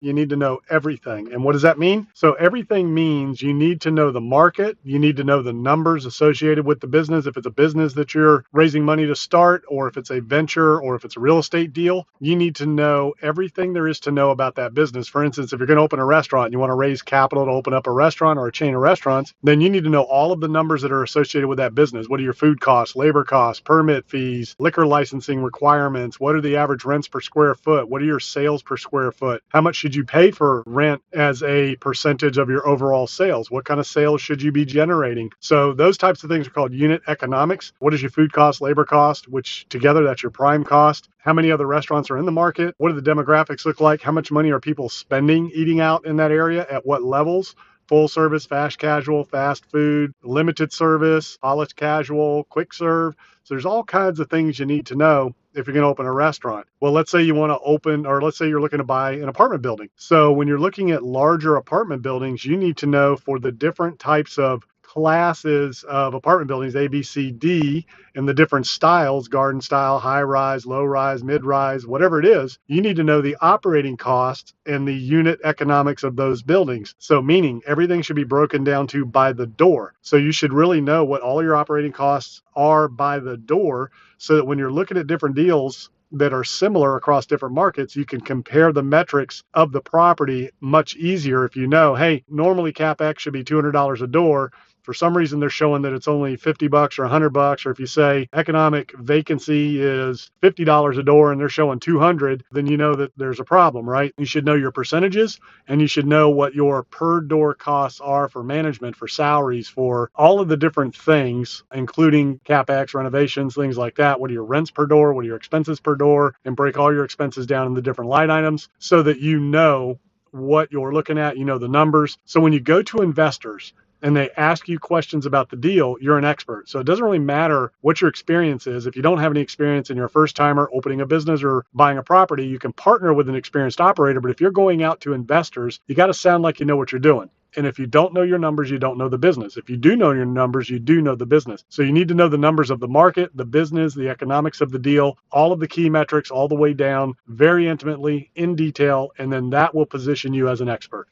you need to know everything. And what does that mean? So everything means you need to know the market. You need to know the numbers associated with the business. If it's a business that you're raising money to start, or if it's a venture, or if it's a real estate deal, you need to know everything there is to know about that business. For instance, if you're going to open a restaurant and you want to raise capital to open up a restaurant or a chain of restaurants, then you need to know all of the numbers that are associated with that business. What are your food costs, labor costs, permit fees, liquor licensing requirements? What are the average rents per square foot? What are your sales per square foot? How much should you pay for rent as a percentage of your overall sales? What kind of sales should you be generating? So those types of things are called unit economics. What is your food cost, labor cost, which together that's your prime cost? How many other restaurants are in the market? What do the demographics look like? How much money are people spending eating out in that area? At what levels? Full service, fast casual, fast food, limited service, polished casual, quick serve. So there's all kinds of things you need to know if you're going to open a restaurant. Well, let's say you want to open, or let's say you're looking to buy an apartment building. So when you're looking at larger apartment buildings, you need to know for the different types of classes of apartment buildings, A, B, C, D, and the different styles, garden style, high rise, low rise, mid rise, whatever it is, you need to know the operating costs and the unit economics of those buildings. So meaning everything should be broken down to by the door. So you should really know what all your operating costs are by the door, so that when you're looking at different deals that are similar across different markets, you can compare the metrics of the property much easier if you know, hey, normally CapEx should be $200 a door. For some reason, they're showing that it's only $50 or $100, or if you say economic vacancy is $50 a door and they're showing 200, then you know that there's a problem, right? You should know your percentages, and you should know what your per door costs are for management, for salaries, for all of the different things, including CapEx, renovations, things like that. What are your rents per door? What are your expenses per door? And break all your expenses down into different line items so that you know what you're looking at, you know the numbers. So when you go to investors and they ask you questions about the deal, you're an expert. So it doesn't really matter what your experience is. If you don't have any experience and you're a first timer opening a business or buying a property, you can partner with an experienced operator. But if you're going out to investors, you got to sound like you know what you're doing. And if you don't know your numbers, you don't know the business. If you do know your numbers, you do know the business. So you need to know the numbers of the market, the business, the economics of the deal, all of the key metrics all the way down, very intimately, in detail, and then that will position you as an expert.